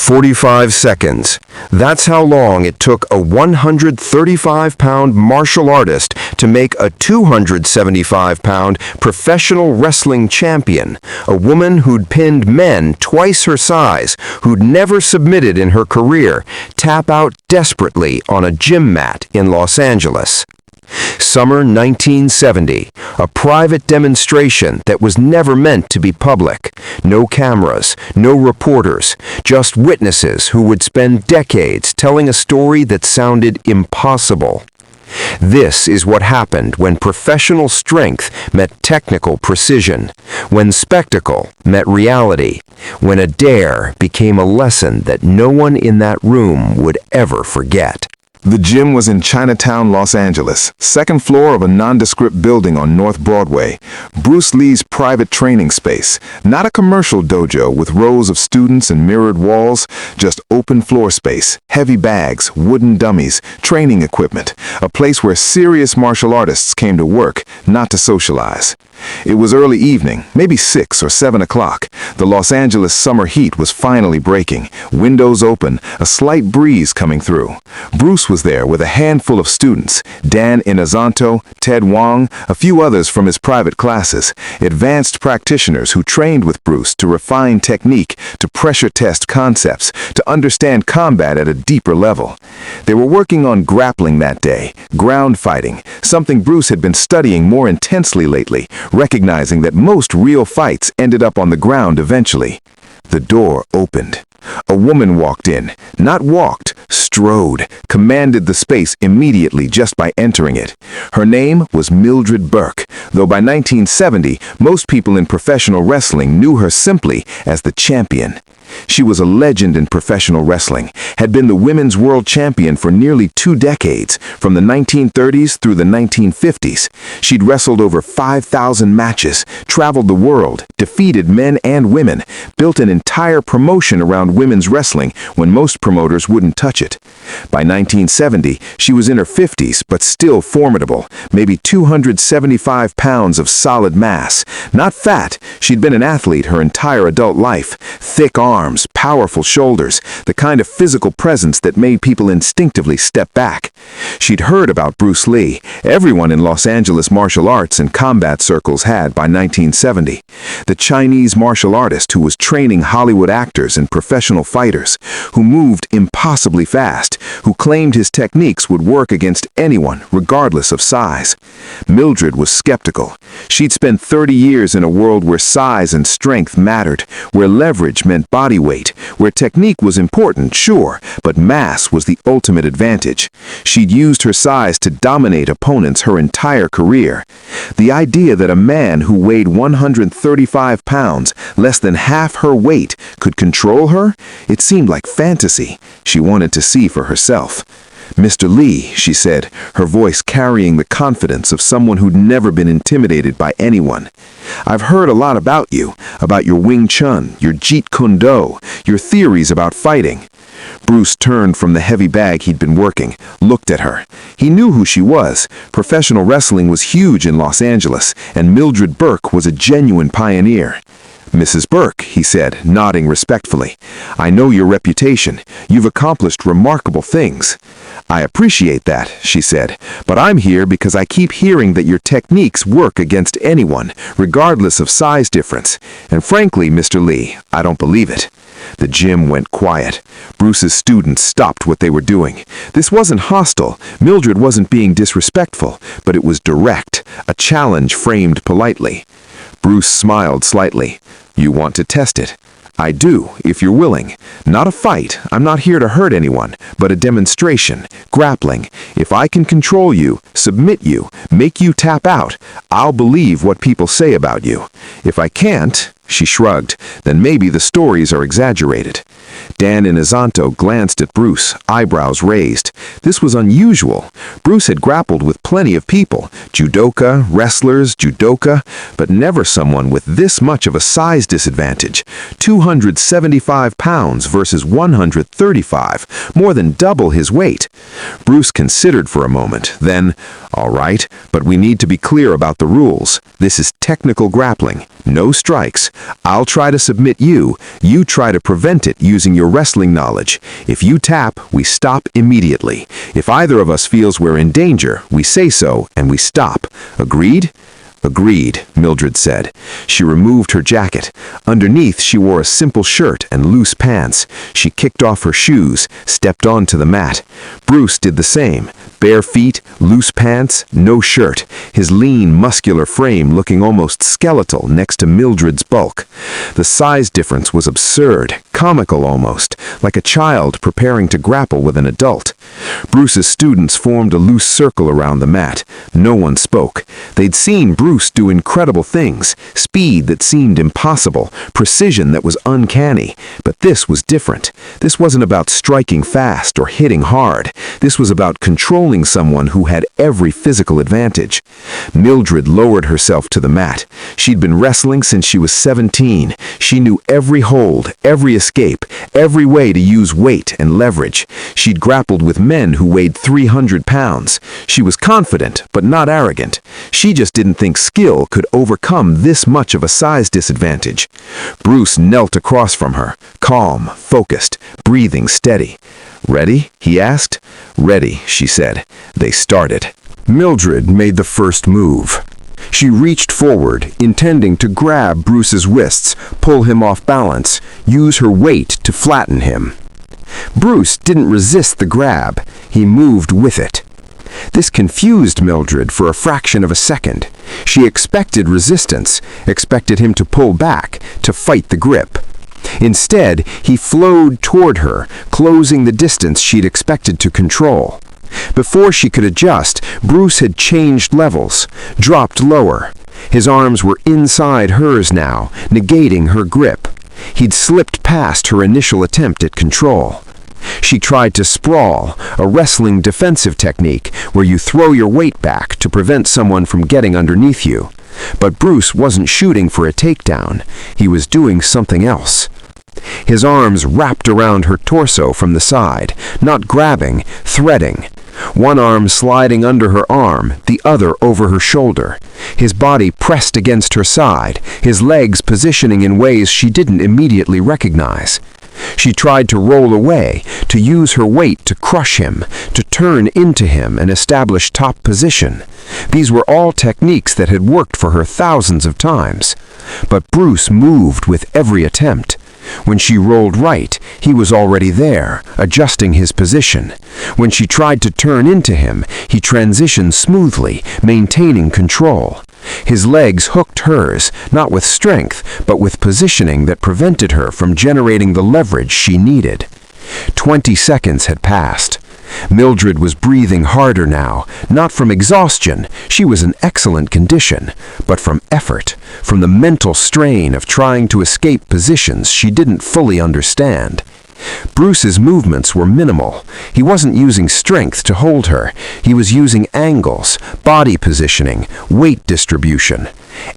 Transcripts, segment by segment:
45 seconds. That's how long it took a 135-pound martial artist to make a 275-pound professional wrestling champion, a woman who'd pinned men twice her size, who'd never submitted in her career, tap out desperately on a gym mat in Los Angeles. Summer 1970, a private demonstration that was never meant to be public. No cameras, no reporters, just witnesses who would spend decades telling a story that sounded impossible. This is what happened when professional strength met technical precision, when spectacle met reality, when a dare became a lesson that no one in that room would ever forget. The gym was in Chinatown, Los Angeles, second floor of a nondescript building on North Broadway, Bruce Lee's private training space, not a commercial dojo with rows of students and mirrored walls, just open floor space, heavy bags, wooden dummies, training equipment, a place where serious martial artists came to work, not to socialize. It was early evening, maybe 6 or 7 o'clock. The Los Angeles summer heat was finally breaking, windows open, a slight breeze coming through. Bruce was there with a handful of students, Dan Inazanto, Ted Wong, a few others from his private classes, advanced practitioners who trained with Bruce to refine technique, to pressure test concepts, to understand combat at a deeper level. They were working on grappling that day, ground fighting, something Bruce had been studying more intensely lately, recognizing that most real fights ended up on the ground eventually. The door opened. A woman walked in, not walked, strode, commanded the space immediately just by entering it. Her name was Mildred Burke, though by 1970, most people in professional wrestling knew her simply as the champion. She was a legend in professional wrestling, had been the women's world champion for nearly 2 decades, from the 1930s through the 1950s. She'd wrestled over 5,000 matches, traveled the world, defeated men and women, built an entire promotion around women's wrestling when most promoters wouldn't touch it. By 1970, she was in her 50s, but still formidable, maybe 275 pounds of solid mass. Not fat, she'd been an athlete her entire adult life, thick arms, powerful shoulders, the kind of physical presence that made people instinctively step back. She'd heard about Bruce Lee. Everyone in Los Angeles martial arts and combat circles had by 1970. The Chinese martial artist who was training Hollywood actors and professional fighters, who moved impossibly fast, who claimed his techniques would work against anyone, regardless of size. Mildred was skeptical. She'd spent 30 years in a world where size and strength mattered, where leverage meant body weight, where technique was important, sure, but mass was the ultimate advantage. She'd used her size to dominate opponents her entire career. The idea that a man who weighed 135 pounds, less than half her weight, could control her, it seemed like fantasy. She wanted to see for herself. "Mr. Lee," she said, her voice carrying the confidence of someone who'd never been intimidated by anyone. "I've heard a lot about you, about your Wing Chun, your Jeet Kune Do, your theories about fighting." Bruce turned from the heavy bag he'd been working, looked at her. He knew who she was. Professional wrestling was huge in Los Angeles, and Mildred Burke was a genuine pioneer. "Mrs. Burke," he said, nodding respectfully, "I know your reputation. You've accomplished remarkable things." "I appreciate that," she said, "but I'm here because I keep hearing that your techniques work against anyone, regardless of size difference. And frankly, Mr. Lee, I don't believe it." The gym went quiet. Bruce's students stopped what they were doing. This wasn't hostile. Mildred wasn't being disrespectful, but it was direct, a challenge framed politely. Bruce smiled slightly. "You want to test it?" "I do, if you're willing. Not a fight. I'm not here to hurt anyone, but a demonstration. Grappling. If I can control you, submit you, make you tap out, I'll believe what people say about you. If I can't," she shrugged, "then maybe the stories are exaggerated." Dan Inazanto glanced at Bruce, eyebrows raised. This was unusual. Bruce had grappled with plenty of people, judoka, wrestlers, judoka, but never someone with this much of a size disadvantage. 275 pounds versus 135, more than double his weight. Bruce considered for a moment, then, "All right, but we need to be clear about the rules. This is technical grappling, no strikes. I'll try to submit you, you try to prevent it using your your wrestling knowledge. If you tap, we stop immediately. If either of us feels we're in danger, we say so and we stop. Agreed? Agreed, Mildred said. She removed her jacket. Underneath, she wore a simple shirt and loose pants. She kicked off her shoes, stepped onto the mat. Bruce did the same. Bare feet, loose pants, no shirt, his lean, muscular frame looking almost skeletal next to Mildred's bulk. The size difference was absurd, comical almost, like a child preparing to grapple with an adult. Bruce's students formed a loose circle around the mat. No one spoke. They'd seen Bruce do incredible things, speed that seemed impossible, precision that was uncanny. But this was different. This wasn't about striking fast or hitting hard. This was about controlling someone who had every physical advantage. Mildred lowered herself to the mat. She'd been wrestling since she was 17. She knew every hold, every escape, every way to use weight and leverage. She'd grappled with men who weighed 300 pounds. She was confident, but not arrogant. She just didn't think skill could overcome this much of a size disadvantage. Bruce knelt across from her, calm, focused, breathing steady. "Ready?" he asked. "Ready," she said. They started. Mildred made the first move. She reached forward, intending to grab Bruce's wrists, pull him off balance, use her weight to flatten him. Bruce didn't resist the grab. He moved with it. This confused Mildred for a fraction of a second. She expected resistance, expected him to pull back, to fight the grip. Instead, he flowed toward her, closing the distance she'd expected to control. Before she could adjust, Bruce had changed levels, dropped lower. His arms were inside hers now, negating her grip. He'd slipped past her initial attempt at control. She tried to sprawl, a wrestling defensive technique where you throw your weight back to prevent someone from getting underneath you. But Bruce wasn't shooting for a takedown. He was doing something else. His arms wrapped around her torso from the side, not grabbing, threading. One arm sliding under her arm, the other over her shoulder. His body pressed against her side, his legs positioning in ways she didn't immediately recognize. She tried to roll away, to use her weight to crush him, to turn into him and establish top position. These were all techniques that had worked for her thousands of times. But Bruce moved with every attempt. When she rolled right, he was already there, adjusting his position. When she tried to turn into him, he transitioned smoothly, maintaining control. His legs hooked hers, not with strength, but with positioning that prevented her from generating the leverage she needed. 20 seconds had passed. Mildred was breathing harder now, not from exhaustion, she was in excellent condition, but from effort, from the mental strain of trying to escape positions she didn't fully understand. Bruce's movements were minimal. He wasn't using strength to hold her. He was using angles, body positioning, weight distribution.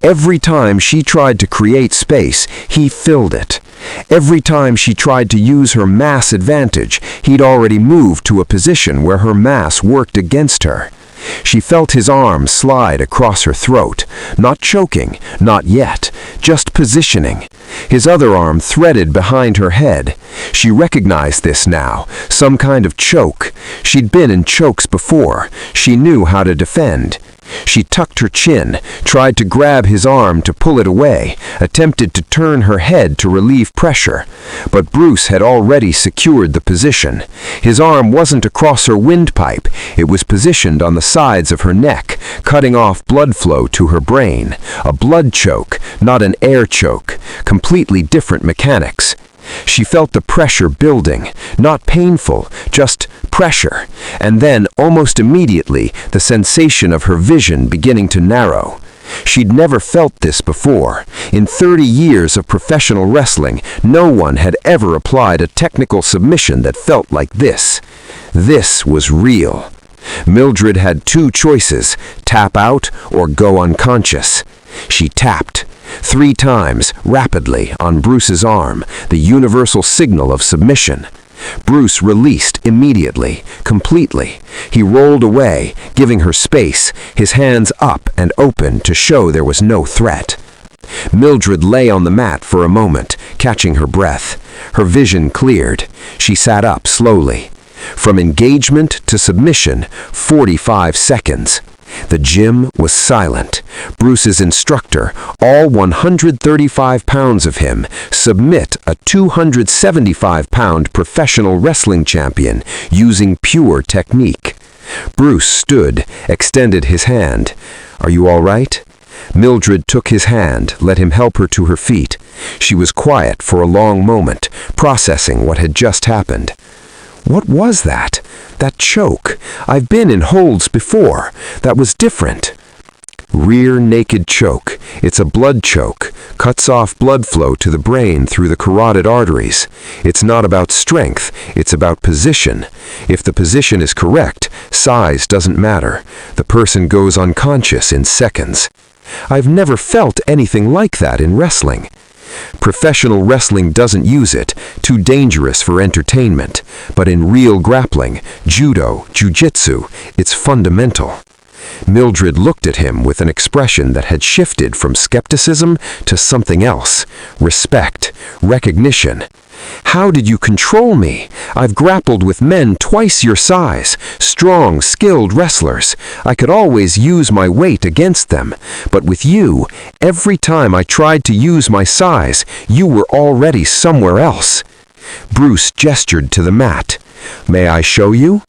Every time she tried to create space, he filled it. Every time she tried to use her mass advantage, he'd already moved to a position where her mass worked against her. She felt his arm slide across her throat, not choking, not yet, just positioning. His other arm threaded behind her head. She recognized this now, some kind of choke. She'd been in chokes before. She knew how to defend. She tucked her chin, tried to grab his arm to pull it away, attempted to turn her head to relieve pressure. But Bruce had already secured the position. His arm wasn't across her windpipe. It was positioned on the sides of her neck, cutting off blood flow to her brain. A blood choke, not an air choke. Completely different mechanics. She felt the pressure building, not painful, just pressure, and then, almost immediately, the sensation of her vision beginning to narrow. She'd never felt this before. In 30 years of professional wrestling, no one had ever applied a technical submission that felt like this. This was real. Mildred had two choices, tap out or go unconscious. She tapped. 3 times, rapidly, on Bruce's arm, the universal signal of submission. Bruce released immediately, completely. He rolled away, giving her space, his hands up and open to show there was no threat. Mildred lay on the mat for a moment, catching her breath. Her vision cleared. She sat up slowly. From engagement to submission, 45 seconds. The gym was silent. Bruce's instructor, all 135 pounds of him, submit a 275-pound professional wrestling champion using pure technique. Bruce stood, extended his hand. "Are you all right?" Mildred took his hand, let him help her to her feet. She was quiet for a long moment, processing what had just happened. What was that? That choke. I've been in holds before. That was different. Rear naked choke. It's a blood choke. Cuts off blood flow to the brain through the carotid arteries. It's not about strength. It's about position. If the position is correct, size doesn't matter. The person goes unconscious in seconds. I've never felt anything like that in wrestling. Professional wrestling doesn't use it, too dangerous for entertainment. But in real grappling, judo, jiu-jitsu, it's fundamental. Mildred looked at him with an expression that had shifted from skepticism to something else. Respect, recognition. "How did you control me? I've grappled with men twice your size, strong, skilled wrestlers. I could always use my weight against them. But with you, every time I tried to use my size, you were already somewhere else." Bruce gestured to the mat. "May I show you?"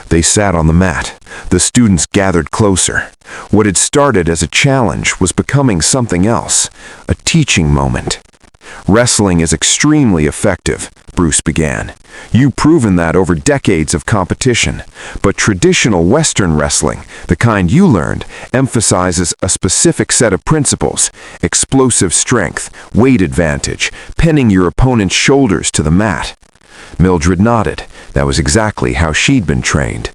They sat on the mat. The students gathered closer. What had started as a challenge was becoming something else, a teaching moment. "Wrestling is extremely effective," Bruce began. "You've proven that over decades of competition. But traditional Western wrestling, the kind you learned, emphasizes a specific set of principles: explosive strength, weight advantage, pinning your opponent's shoulders to the mat." Mildred nodded. That was exactly how she'd been trained.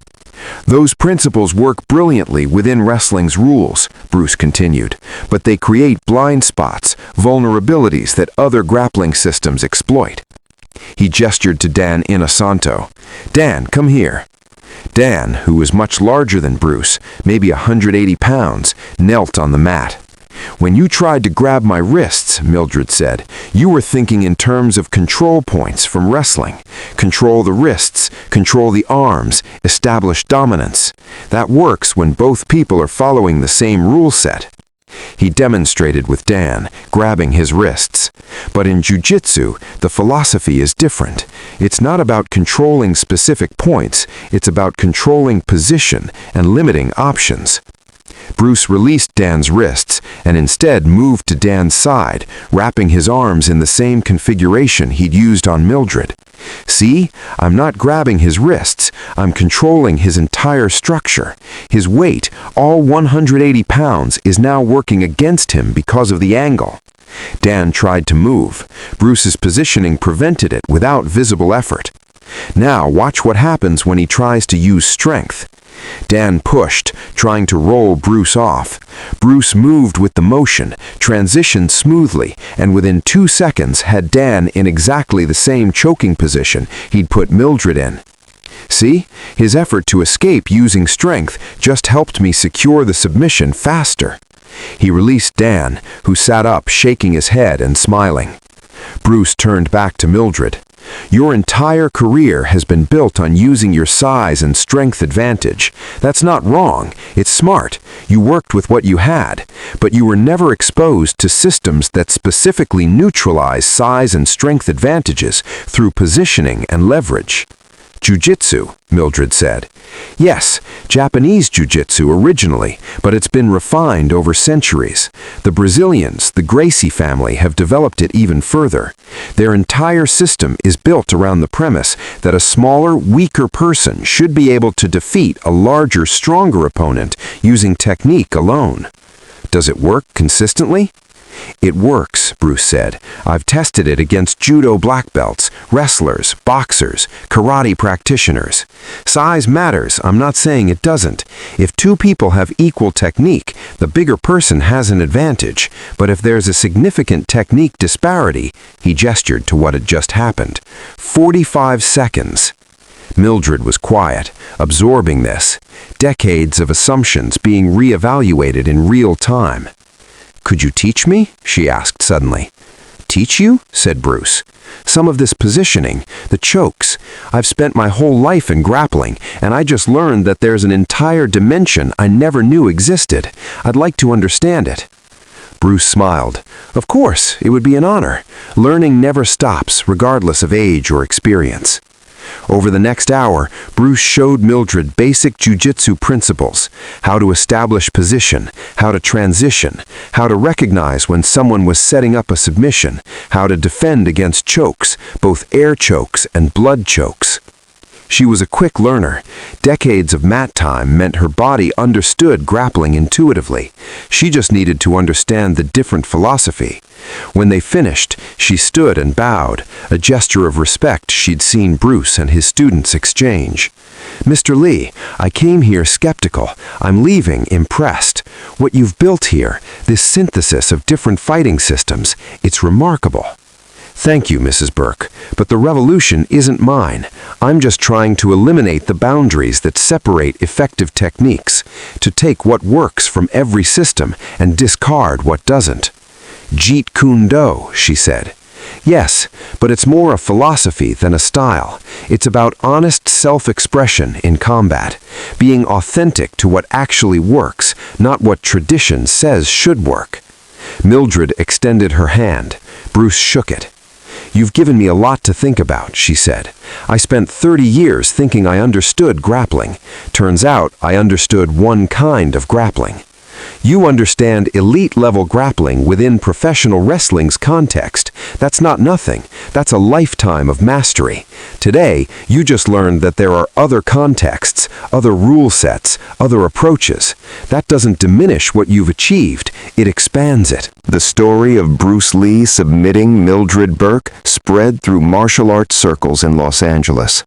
"Those principles work brilliantly within wrestling's rules," Bruce continued, "but they create blind spots, vulnerabilities that other grappling systems exploit." He gestured to Dan Inosanto. "Dan, come here." Dan, who was much larger than Bruce, maybe 180 pounds, knelt on the mat. "When you tried to grab my wrists," Mildred said, "you were thinking in terms of control points from wrestling. Control the wrists, control the arms, establish dominance. That works when both people are following the same rule set." He demonstrated with Dan, grabbing his wrists. But in jiu-jitsu, the philosophy is different. It's not about controlling specific points, it's about controlling position and limiting options. Bruce released Dan's wrists and instead moved to Dan's side, wrapping his arms in the same configuration he'd used on Mildred. "See, I'm not grabbing his wrists, I'm controlling his entire structure. His weight, all 180 pounds, is now working against him because of the angle." Dan tried to move. Bruce's positioning prevented it without visible effort. "Now watch what happens when he tries to use strength." Dan pushed, trying to roll Bruce off. Bruce moved with the motion, transitioned smoothly, and within 2 seconds had Dan in exactly the same choking position he'd put Mildred in. "See? His effort to escape using strength just helped me secure the submission faster." He released Dan, who sat up, shaking his head and smiling. Bruce turned back to Mildred. "Your entire career has been built on using your size and strength advantage. That's not wrong. It's smart. You worked with what you had. But you were never exposed to systems that specifically neutralize size and strength advantages through positioning and leverage." "Jiu-jitsu," Mildred said. "Yes, Japanese jiu-jitsu originally, but it's been refined over centuries. The Brazilians, the Gracie family, have developed it even further. Their entire system is built around the premise that a smaller, weaker person should be able to defeat a larger, stronger opponent using technique alone." "Does it work consistently?" "It works," Bruce said. "I've tested it against judo black belts, wrestlers, boxers, karate practitioners. Size matters, I'm not saying it doesn't. If two people have equal technique, the bigger person has an advantage. But if there's a significant technique disparity," he gestured to what had just happened, 45 seconds. Mildred was quiet, absorbing this. Decades of assumptions being reevaluated in real time. "Could you teach me?" she asked suddenly. "Teach you?" said Bruce. "Some of this positioning, the chokes. I've spent my whole life in grappling, and I just learned that there's an entire dimension I never knew existed. I'd like to understand it." Bruce smiled. "Of course, it would be an honor. Learning never stops, regardless of age or experience." Over the next hour, Bruce showed Mildred basic jiu-jitsu principles: how to establish position, how to transition, how to recognize when someone was setting up a submission, how to defend against chokes, both air chokes and blood chokes. She was a quick learner. Decades of mat time meant her body understood grappling intuitively. She just needed to understand the different philosophy. When they finished, she stood and bowed, a gesture of respect she'd seen Bruce and his students exchange. "Mr. Lee, I came here skeptical. I'm leaving impressed. What you've built here, this synthesis of different fighting systems, it's remarkable." "Thank you, Mrs. Burke, but the revolution isn't mine. I'm just trying to eliminate the boundaries that separate effective techniques, to take what works from every system and discard what doesn't." "Jeet Kune Do," she said. "Yes, but it's more a philosophy than a style. It's about honest self-expression in combat, being authentic to what actually works, not what tradition says should work." Mildred extended her hand. Bruce shook it. "You've given me a lot to think about," she said. "I spent 30 years thinking I understood grappling. Turns out I understood one kind of grappling. You understand elite-level grappling within professional wrestling's context. That's not nothing. That's a lifetime of mastery. Today, you just learned that there are other contexts, other rule sets, other approaches. That doesn't diminish what you've achieved. It expands it." The story of Bruce Lee submitting Mildred Burke spread through martial arts circles in Los Angeles.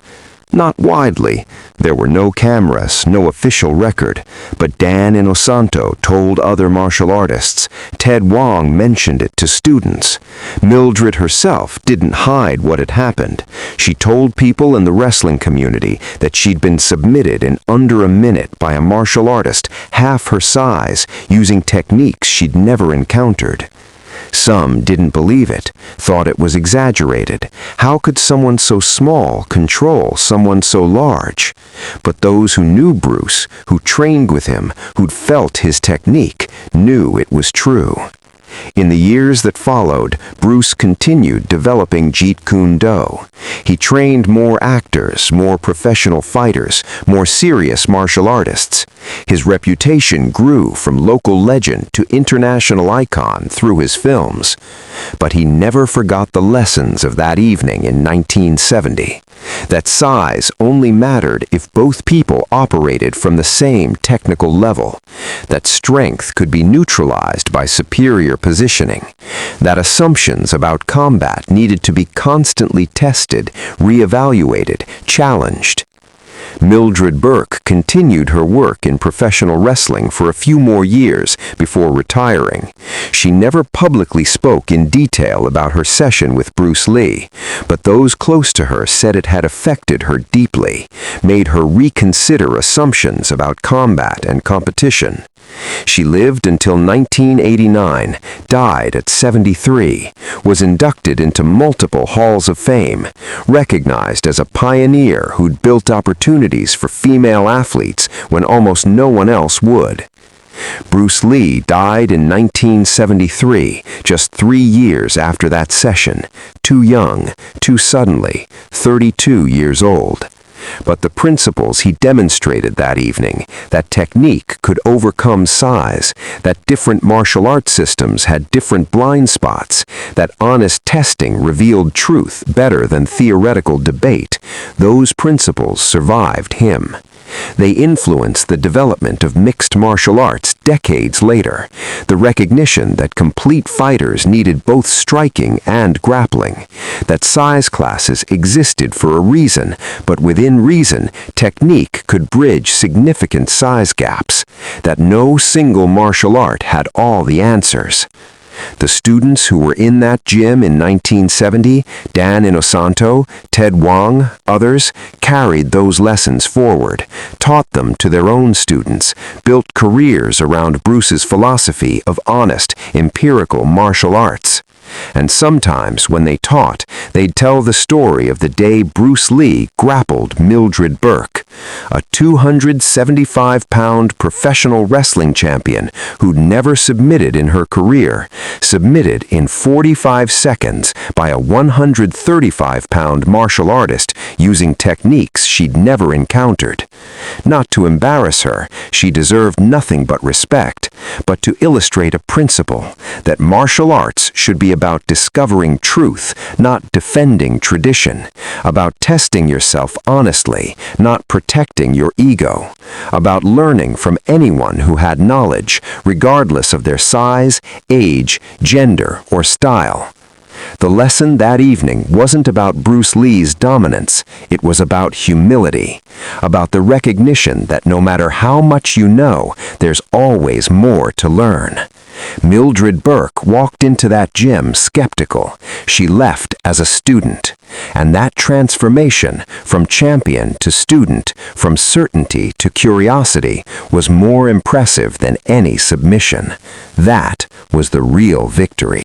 Not widely. There were no cameras, no official record, but Dan Inosanto told other martial artists. Ted Wong mentioned it to students. Mildred herself didn't hide what had happened. She told people in the wrestling community that she'd been submitted in under a minute by a martial artist half her size, using techniques she'd never encountered. Some didn't believe it, thought it was exaggerated. How could someone so small control someone so large? But those who knew Bruce, who trained with him, who'd felt his technique, knew it was true. In the years that followed, Bruce continued developing Jeet Kune Do. He trained more actors, more professional fighters, more serious martial artists. His reputation grew from local legend to international icon through his films. But he never forgot the lessons of that evening in 1970. That size only mattered if both people operated from the same technical level. That strength could be neutralized by superior positioning. That assumptions about combat needed to be constantly tested, reevaluated, challenged. Mildred Burke continued her work in professional wrestling for a few more years before retiring. She never publicly spoke in detail about her session with Bruce Lee, but those close to her said it had affected her deeply, made her reconsider assumptions about combat and competition. She lived until 1989, died at 73, was inducted into multiple halls of fame, recognized as a pioneer who'd built opportunities for female athletes when almost no one else would. Bruce Lee died in 1973, just 3 years after that session, too young, too suddenly, 32 years old. But the principles he demonstrated that evening, that technique could overcome size, that different martial arts systems had different blind spots, that honest testing revealed truth better than theoretical debate, those principles survived him. They influenced the development of mixed martial arts decades later, the recognition that complete fighters needed both striking and grappling, that size classes existed for a reason, but within reason, technique could bridge significant size gaps, that no single martial art had all the answers. The students who were in that gym in 1970, Dan Inosanto, Ted Wang, others, carried those lessons forward, taught them to their own students, built careers around Bruce's philosophy of honest, empirical martial arts. And sometimes, when they taught, they'd tell the story of the day Bruce Lee grappled Mildred Burke, a 275-pound professional wrestling champion who'd never submitted in her career, submitted in 45 seconds by a 135-pound martial artist using techniques she'd never encountered. Not to embarrass her, she deserved nothing but respect, but to illustrate a principle that martial arts should be about discovering truth, not defending tradition, about testing yourself honestly, not protecting your ego, about learning from anyone who had knowledge, regardless of their size, age, gender, or style. The lesson that evening wasn't about Bruce Lee's dominance, it was about humility, about the recognition that no matter how much you know, there's always more to learn. Mildred Burke walked into that gym skeptical. She left as a student. And that transformation, from champion to student, from certainty to curiosity, was more impressive than any submission. That was the real victory.